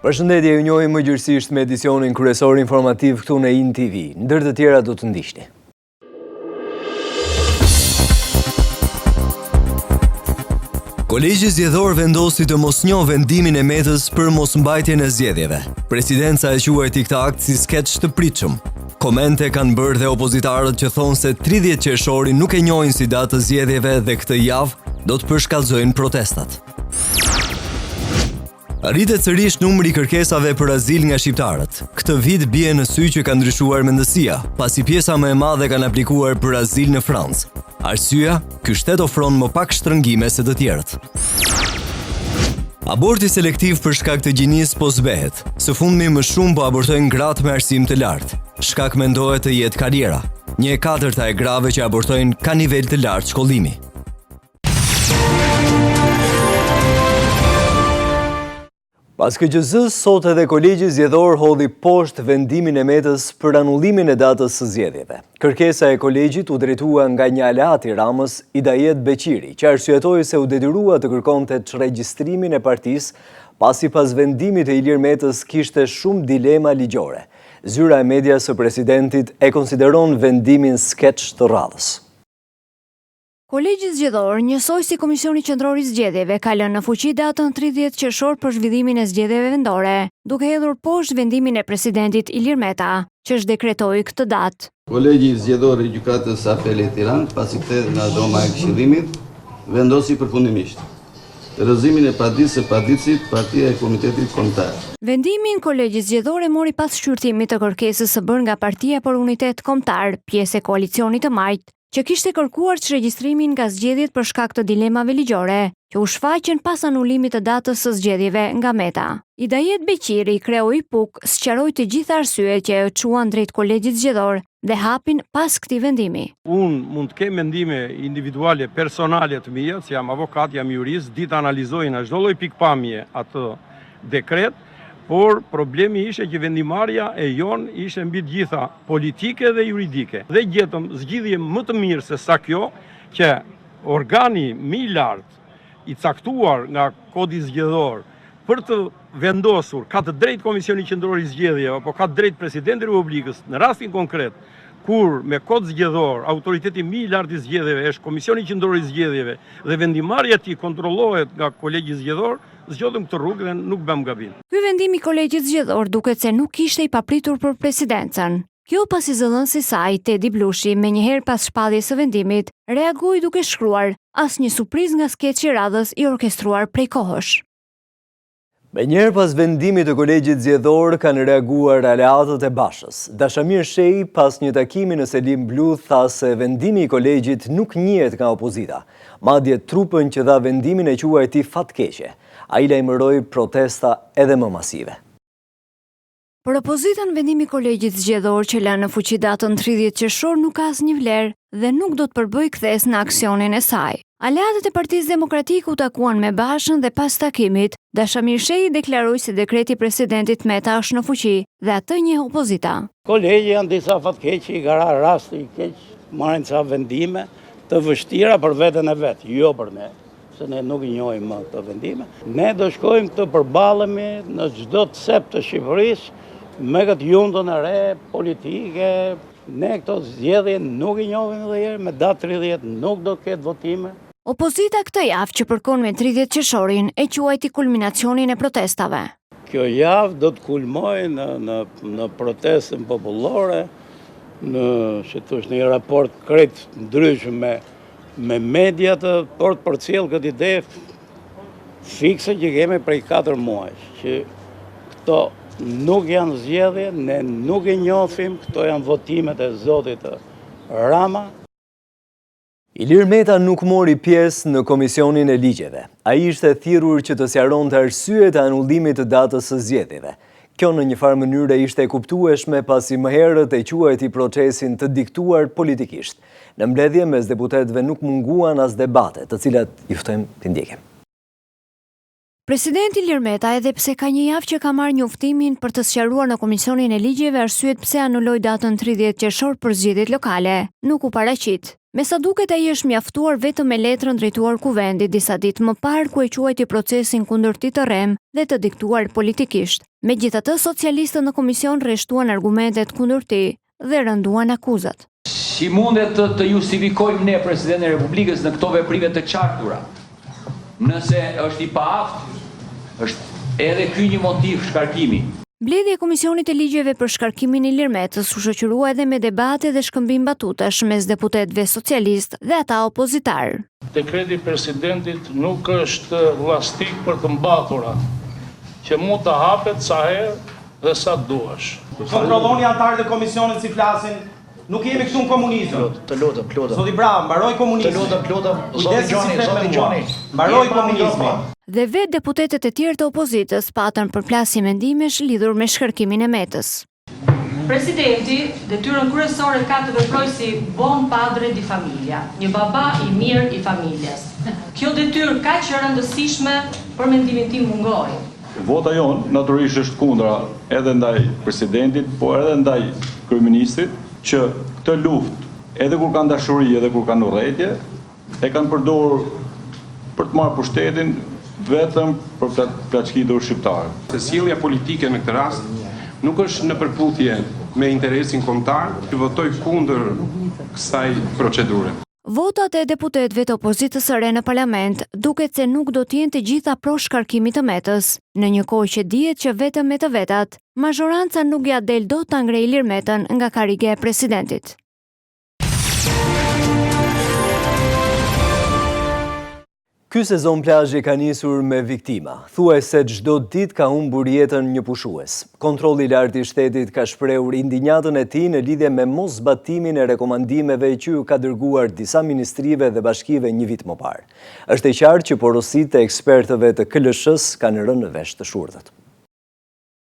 Përshëndetje, ju njohim më gjërësisht me edicionin kryesor informativ këtu në TV. Ndër të tjera do të ndiqni. Kolegji zgjedhor vendosi të mos njohë vendimin e Metës për mosmbajtjen e zgjedhjeve. Presidenca e quajti këtë akt si skeç të pritshëm. Komente kanë bërë dhe opozitarët që thonë se 30 qershori nuk e njohin si datë të zgjedhjeve dhe këtë javë do të përshkallëzojnë protestat. Rritet sërish numri i kërkesave për azil nga shqiptarët. Këtë vit bie në sy që ka ndryshuar mendësia, pasi pjesa më e madhe kanë aplikuar për azil në Francë. Arsyeja, ky shtet ofron më pak shtrëngime se të tjerët. Aborti selektiv për shkak të gjinisë po zbehet. Së fundmi më shumë po abortojnë gratë me arsim të lartë. Shkak mendohet të jetë karriera. 1/4 e grave që abortojnë ka nivel të lartë shkollimi. Pas KQZ-s, sot edhe kolegji zgjedhor hodhi poshtë vendimin e Metës për anullimin e datës së zgjedhjeve. Kërkesa e kolegjit u drejtua nga një aleat i Ramës, Idajet Beqiri, që arsyetoi se u detyrua të kërkonte çregjistrimin e partisë, pasi pas vendimit të Ilir Metës kishte shumë dilema ligjore. Zyra e medias së presidentit e konsideron vendimin skeç të radhës. Kolegji zgjedhor, njësoj si Komisioni Qendror i Zgjedhjeve, ka lënë në fuqi datën 30 qershor për zhvillimin e zgjedhjeve vendore, duke hedhur poshtë vendimin e presidentit Ilir Meta, që dekretoi këtë datë. Kolegji zgjedhor i Gjykatës Apelit Tiranë, pasi kthehet nga dhoma e Këshillimit, vendosi përfundimisht rrëzimin e paditësisë së paditësit partia e Komitetit Kombëtar. Vendimin kolegjit zgjedhor e mori pas shqyrtimit të kërkesës së bërë nga Partia për Unitet Kombëtar, pjesë e koalicionit të majtë, që kishte kërkuar çregjistrimin nga zgjedhjet për shkak të dilemave ligjore, që u shfaqen pas anullimit të datës së zgjedhjeve nga Meta. Idajet Beqiri, kreu i PUK, sqaroi të gjitha arsyet që e çuan drejt kolegjit zgjedhor dhe hapin pas këtij vendimi. Unë mund të kem mendime individuale, personale të mia, si jam avokat, jam jurist, ditë analizoj në çdo lloj pikpamje atë dekret, por problemi ishte që vendimarrja e jon ishte mbi të gjitha politike dhe juridike. Dhe gjetëm zgjidhje më të mirë se sa kjo, që organi më i lartë i caktuar nga kodi zgjedhor për të vendosur, ka të drejtë Komisioni Qendror i Zgjedhjeve apo ka të drejtë Presidenti i Republikës në rastin konkret, kur me kod zgjedhor autoriteti më i lartë i zgjedhjeve është Komisioni Qendror i Zgjedhjeve dhe vendimarrja e tij kontrollohet nga kolegji zgjedhor, zgjodhëm këtë rrugë dhe nuk bëm gabim. Ky vendim i kolegjit zgjedhor duket se nuk ishte i papritur për presidencën. Kjo pasi zëdhënësi i saj, Tedi Blushi, menjëherë pas shpalljes së vendimit, reagoi duke shkruar: "Asnjë surprizë nga skeçi i radhës i orkestruar prej kohësh." Menjëherë pas vendimit të kolegjit zgjedhor kanë reaguar aleatët e Bashës. Dashamir Shehi, pas një takimi në Selim Blu, tha se vendimi i kolegjit nuk njihet nga opozita. Madje trupën që dha vendimin e quajti fatkeqe. Ai lajmëroi protesta edhe më masive. Për opozitën, vendimi i kolegjit zgjedhor që lënë në fuqi datën 30 qershor nuk ka asnjë vlerë dhe nuk do të përbëjë kthes në aksionin e saj. Aleatët e Partisë Demokratike u takuan me Bashën dhe pas takimit, Dashamir Shehi deklaroi se dekreti i presidentit Meta është në fuqi dhe atë njeh opozita. Kolegji janë disa fatkeqë, i ka rasti i keq, marrin ca vendime të vështira për veten e vet, jo për ne, se ne nuk i njohim më këto vendime. Ne do shkojmë të përballemi në çdo cep të Shqipërisë me këtë juntën e re politike. Ne këto zgjedhje nuk i njohim edhe herë, me datë 30 nuk do të ketë votime. Opozita këtë javë që përkon me 30 qershorin e quajti kulminacionin e protestave. Kjo javë do të kulmojë në protestën popullore, në një raport krejt ndryshëm me mediat, por të përcjell këtë ide fikse që kemi prej 4 muaj, që këto nuk janë zgjedhje, ne nuk e njohim, këto janë votimet e zotit Rama. Ilir Meta nuk mori pjesë në Komisionin e Ligjeve. Ai ishte thirrur që të sqaronte arsyet e anullimit të datës së zgjedhjeve. Kjo në një farë mënyrë ishte e kuptueshme pasi më herët e quajti procesin të diktuar politikisht. Në mbledhje mes deputetëve nuk munguan as debate, të cilat ju ftojmë të ndjekim. Presidenti Ilir Meta, edhe pse ka një javë që ka marrë njoftimin për të sqaruar në Komisionin e Ligjeve arsyet pse anuloi datën 30 qershor për zgjedhjet lokale, nuk u paraqit. Me sa duket ai është mjaftuar vetëm me letrën drejtuar kuvendit disa ditë më parë ku e quajti procesin kundër tij të rrem dhe të diktuar politikisht. Megjithatë, socialistët në komision rreshtuan argumentet kundër tij dhe rënduan akuzat. Si mundet të justifikojmë ne Presidentin e Republikës në këto veprime të qartura? Nëse është i paaft, është edhe ky një motiv shkarkimi. Mbledhja e Komisionit e Ligjeve për shkarkimin e Ilir Metës u shoqërua edhe me debate dhe shkëmbim batutash mes deputetëve socialist dhe ata opozitar. Dekreti i presidentit nuk është llastik për të mbathura, që mund të hapet sa herë dhe sa duash. Kontrolloni antarët e komisionit si flasin. Nuk jemi këtu në komunizëm. Të lutem. Zoti Bravo, mbaroj komunizmin. Të lutem, zoti Gjoni. Mbaroj komunizmin. Dhe vetë deputetët e tjerë të opozitës patën përplasje mendimesh lidhur me shkarkimin e Metës. Presidenti, detyrën kryesore ka të veprojë si bon padre di familja, një baba i mirë i familjes. Kjo detyrë kaq e rëndësishme për mendimin tim mungoi. Vota jonë natyrisht është kundra edhe ndaj presidentit, po edhe ndaj kryeministrit, që këtë luftë, edhe kur kanë dashuri, edhe kur kanë urrëtie, e kanë përdorur për të marrë pushtetin vetëm për të plaçkitur shqiptarët. Sjellja politike në këtë rast nuk është në përputhje me interesin kombëtar, që votoj kundër kësaj procedure. Votat e deputetëve të opozitës së re në parlament duket se nuk do të jenë të gjitha pro shkarkimit të Metës, në një kohë që dihet që vetëm me të vetat, mazhoranca nuk ja del dot ta ngrejë Ilir Metën nga karriga e presidentit. Ky sezon plazhi ka nisur me viktima. Thuajse çdo ditë ka humbur jetën një pushues. Kontrolli i lartë i shtetit ka shprehur indinjatën e tij në lidhje me mosbatimin e rekomandimeve që ka dërguar disa ministrive dhe bashkive një vit më parë. Është e qartë që porositë e ekspertëve të KLSH-s kanë rënë në vesh të shurdhët.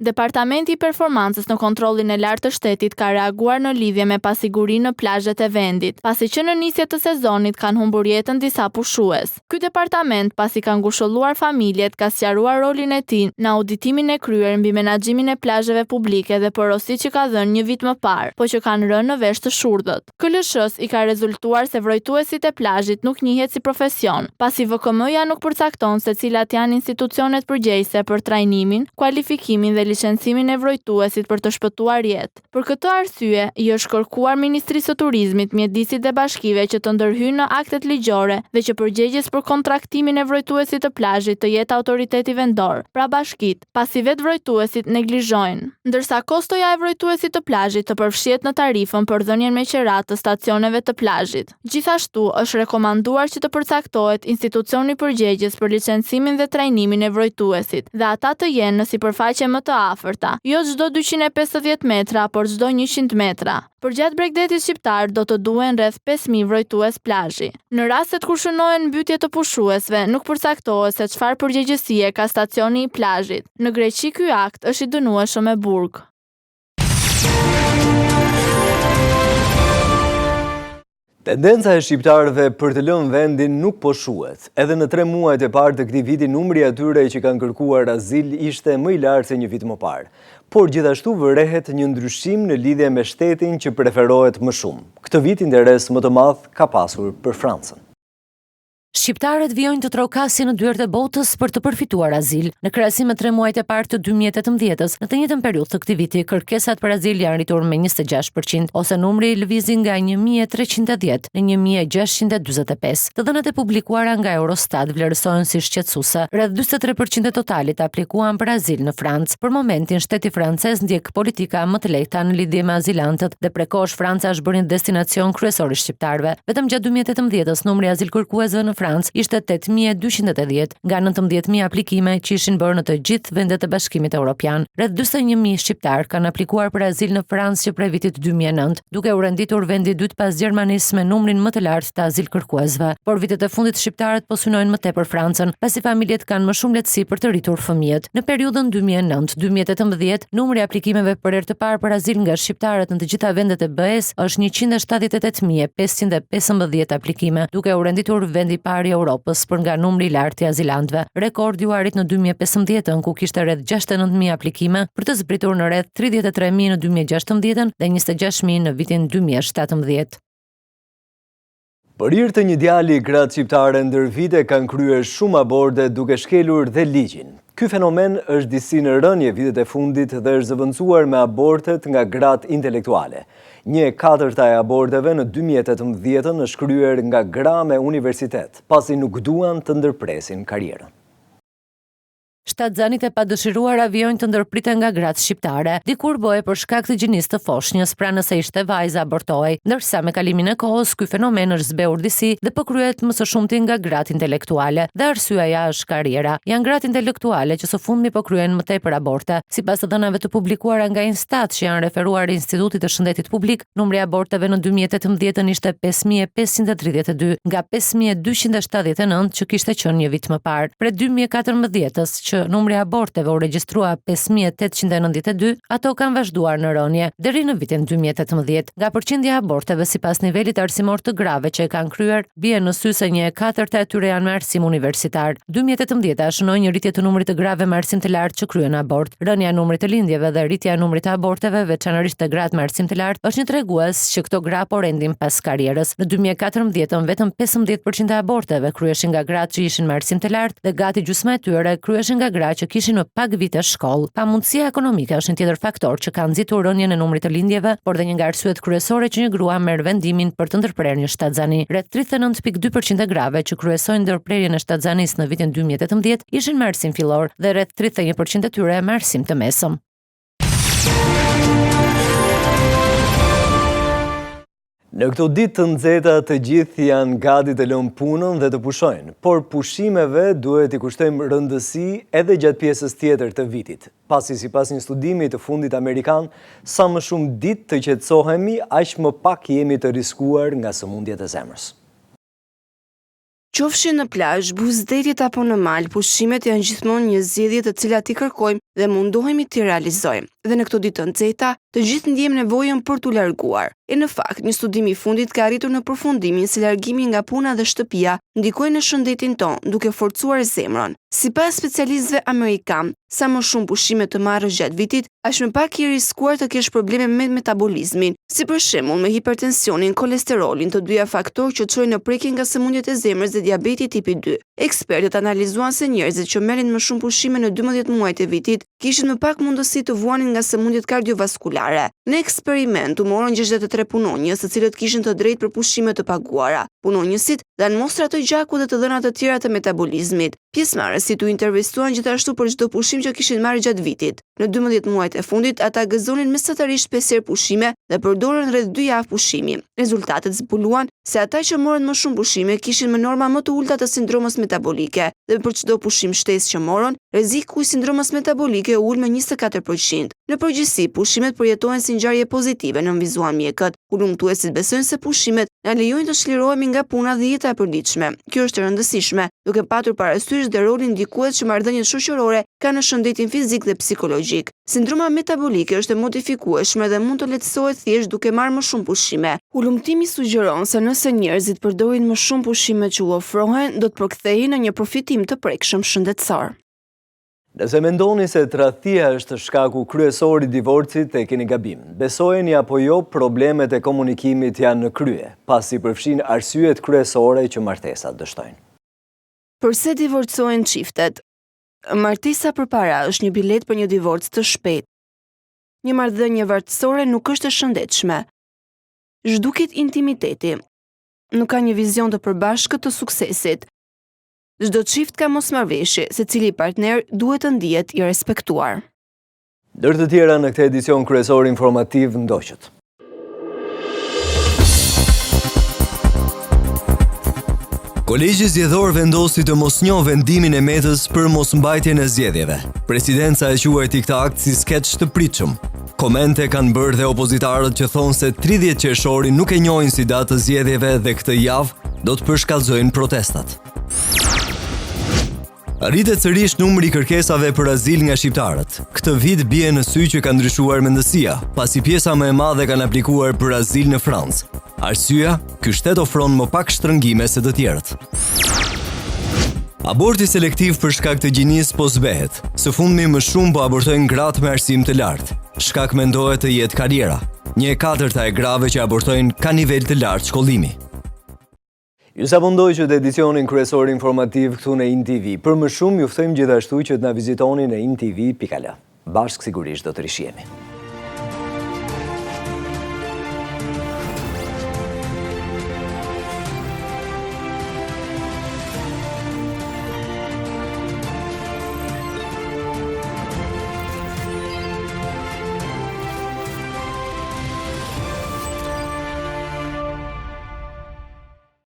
Departamenti i Performancës në kontrollin e lartë të shtetit ka reaguar në lidhje me pasigurinë në plazhet e vendit, pasi që në nisje të sezonit kanë humbur jetën disa pushues. Ky departament, pasi ka ngushëlluar familjet, ka sqaruar rolin e tij në auditimin e kryer mbi menaxhimin e plazheve publike dhe porositë që ka dhënë një vit më parë, po që kanë rënë në vesh të shurdhët. KLSH-s i ka rezultuar se vrojtuesit e plazhit nuk njihet si profesion, pasi VKM-ja nuk përcakton se cilat janë institucionet përgjegjëse për trajnimin, kualifikimin dhe licencimin e vrojtuesit për të shpëtuar jetë. Për këtë arsye, i është kërkuar Ministrisë së Turizmit, Mjedisit dhe Bashkive që të ndërhyjnë në aktet ligjore dhe që përgjegjës për kontraktimin e vrojtuesit të plazhit të jetë autoriteti vendor, pra bashkit, pasi vetë vrojtuesit neglizhojnë. Ndërsa kostoja e vrojtuesit të plazhit të përfshihet në tarifën për dhënien me qerat të stacioneve të plazhit. Gjithashtu, është rekomanduar që të përcaktohet institucioni përgjegjës për licencimin dhe trajnimin e vrojtuesit dhe ata të jenë në sipërfaqe më të afërta, jo çdo 250 metra, por çdo 100 metra. Përgjatë Bregdetit shqiptar do të duhen rreth 5000 vrojtues plazhi. Në rastet kur shënohen mbytje të pushuesve, nuk përcaktohet se çfarë përgjegjësie ka stacioni i plazhit. Në Greqi ky akt është i dënueshëm me burg. Tendenca e shqiptarëve për të lënë vendin nuk po shuhet. Edhe në 3 muajt e parë të këtij viti, numri atyre që kanë kërkuar azil ishte më i lartë se një vit më parë. Por gjithashtu vërehet një ndryshim në lidhje me shtetin që preferohet më shumë. Këtë vit interes më të madh ka pasur për Francën. Shqiptarët vijojnë të trokasin në dyert e botës për të përfituar azil. Në krahasim me 3 muajt e parë të 2018-s, në të njëjtën periudhë të këtij viti, kërkesat për azil janë rritur me 26%, ose numri lëvizi nga 1310 në 1645. Të dhënat e publikuara nga Eurostat vlerësohen si shqetësuese. Rreth 43% e totalit aplikuan për azil në Francë. Për momentin, shteti francez ndjek politika më të lehta në lidhje me azilantët dhe prekosh Franca është bërë një destinacion kryesor i shqiptarëve. Vetëm gjatë 2018-s numri azil kërkuesve në Francë ishte 8280 nga 19000 aplikime që ishin bërë në të gjithë vendet e Bashkimit Evropian. Rreth 41000 shqiptar kanë aplikuar për azil në Francë që prej vitit 2009, duke u renditur vendi i dytë pas Gjermanisë me numrin më të lartë të azil kërkuesve. Por vitet e fundit shqiptarët po synojnë më tepër Francën, pasi familjet kanë më shumë lehtësi për të rritur fëmijët. Në periudhën 2009-2018, numri i aplikimeve për herë të parë për azil nga shqiptarët në të gjitha vendet e BE-s është 178515 aplikime, duke u renditur vendi ari i Europës për nga numri i lartë i azilantëve. Rekordi u arrit në 2015 ku kishte rreth 69.000 aplikime për të zbritur në rreth 33.000 në 2016 dhe 26.000 në vitin 2017. Për hir të një djali, gratë shqiptare ndër vite kanë kryer shumë aborte duke shkelur dhe ligjin. Ky fenomen është disi në rënje vitet e fundit dhe është zëvendësuar me abortet nga gratë intelektuale. 1/4 e aborteve në 2018 është kryer nga gra me universitet, pasi nuk duan të ndërpresin karrierën. Shtatzanit e padëshiruara vijojnë të ndërpriten nga gratë shqiptare. Dikur bëhej për shkak të gjinisë të foshnjës, pra nëse ishte vajza abortohej, ndërsa me kalimin e kohës ky fenomen është zbehur disi dhe po kryhet më së shumti nga gratë intelektuale. Dhe arsyeja është karriera. Janë gratë intelektuale që së fundmi po kryejnë më tepër aborte. Sipas të dhënave të publikuara nga Instat që janë referuar Institutit të Shëndetit Publik, numri i aborteve në 2018 ishte 5.532 nga 5.279 që kishte qenë një vit më parë. Prej 2014-s që numri i aborteve u regjistrua 5.892, ato kanë vazhduar në rënje deri në vitin 2018. Nga përqindja e aborteve sipas nivelit arsimor të grave që e kanë kryer, bie në sy se 1/4 e tyre janë me arsim universitar. 2018 shënoi një rritje të numrit të grave me arsim të lartë që kryen abort. Rënja e numrit të lindjeve dhe rritja e numrit të aborteve, veçanërisht të gratë me arsim të lartë, është një tregues që këto gra po rendin pas karrierës. Në 2014 vetëm 15% e aborteve kryeshin nga gratë që ishin me arsim të lartë dhe gati gjysma e tyre kryeshin nga gra që kishin më pak vite shkollë. Pamundësia ekonomike është një tjetër faktor që ka nxitur rënjen e numrit të lindjeve, por dhe një nga arsyet kryesore që një grua merr vendimin për të ndërprerë një shtatzani. Rreth 39.2% e grave që kryesojnë ndërprerjen e shtatzanisë në vitin 2018 ishin me arsim fillor dhe rreth 31% e tyre me arsim të mesëm. Në këto ditë të nxehta të gjithë janë gati të lënë punën dhe të pushojnë, por pushimeve duhet i kushtojmë rëndësi edhe gjatë pjesës tjetër të vitit. Pasi sipas një studimi të fundit amerikan, sa më shumë ditë të qetësohemi, aq më pak jemi të riskuar nga sëmundjet e zemrës. Qofshin në plazh, buzëdhetjet apo në mal, pushimet janë gjithmonë një zgjedhje të cilat i kërkojmë dhe mundohemi t'i realizojmë. Dhe në këto ditë të nxehta, të gjithë ndjejmë nevojën për t'u larguar. E në fakt, një studim i fundit ka arritur në përfundimin se largimi nga puna dhe shtëpia ndikojnë në shëndetin ton, duke forcuar zemrën. Sipas specialistëve amerikan, sa më shumë pushime të marrësh gjatë vitit, aq më pak i riskuar të kesh probleme me metabolizmin, si për shembull me hipertensionin, kolesterolin, të dyja faktorë që çojnë në prekje nga sëmundjet e zemrës dhe diabeti tipi 2. Ekspertët analizuan se njerëzit që merrin më shumë pushime në 12 muajt e vitit kishin më pak mundësi të vuanin nga sëmundjet kardiovaskulare. Në eksperiment u morën 63 punonjës, të cilët kishin të drejtë për pushime të paguara. Punonjësit dhanë mostra të gjakut dhe të dhëna të tjera të metabolizmit. Pjesëmarrësit u intervistuan gjithashtu për çdo pushim që kishin marrë gjatë vitit. Në 12 muajt e fundit, ata gëzonin mesatarisht 5 herë pushime dhe përdorën rreth 2 javë pushimi. Rezultatet zbuluan se ata që morën më shumë pushime kishin më norma më të ulta të sindromës metabolike dhe për çdo pushim shtesë që morën, rreziku i sindromës metabolike u ul me 24%. Në përgjithësi, pushimet përjetohen si ngjarje pozitive, nënvizuan mjekët. Hulumtuesit besojnë se pushimet na lejojnë të çlirohemi nga puna dhe jeta e përditshme. Kjo është e rëndësishme, duke patur parasysh dhe rolin ndikues që marrëdhëniet shoqërore kanë në shëndetin fizik dhe psikologjik. Sindroma metabolike është e modifikueshme dhe mund të lehtësohet thjesht duke marrë më shumë pushime. Hulumtimi sugjeron se nëse njerëzit përdorin më shumë pushime që u ofrohen, do të përkthehen në një përfitim të prekshëm shëndetësor. Nëse mendoni se tradhtia është shkaku kryesor i divorcit, e keni gabim. Besojeni apo jo, problemet e komunikimit janë në krye, pasi përfshin arsyet kryesore që martesat dështojnë. Përse divorcohen çiftet? Martesa përpara është një bilet për një divorc të shpejtë. Një marrëdhënie vartësore nuk është e shëndetshme. Zhduket intimiteti. Nuk ka një vizion të përbashkët të suksesit. Çdo çift ka mosmarrveshje, secili partner duhet të ndihet i respektuar. Ndër të tjera në këtë edicion kryesor informativ ndoqët. Kolegji zgjedhor vendosi të mos njohë vendimin e Metës për mosmbajtjen e zgjedhjeve. Presidenca e quajti këtë akt si skeç të pritshëm. Komente kanë bërë dhe opozitarët që thonë se 30 qershori nuk e njohin si datë të zgjedhjeve dhe këtë javë do të përshkallëzojnë protestat. Rritet sërish numri i kërkesave për azil nga shqiptarët. Këtë vit bie në sy që ka ndryshuar mendësia, pasi pjesa më e madhe kanë aplikuar për azil në Francë. Arsyeja, ky shtet ofron më pak shtrëngime se të tjerët. Aborti selektiv për shkak të gjinisë po zbehet. Së fundmi më shumë po abortojnë gratë me arsim të lartë. Shkak mendohet të jetë karriera. 1/4 e grave që abortojnë ka nivel të lartë shkollimi. Ju sa mundoj që të edicionin kryesor informativ këtu në InTV. Për më shumë ju ftojmë gjithashtu që të na vizitoni në intv.al. Bashkë sigurisht do të rishjemi.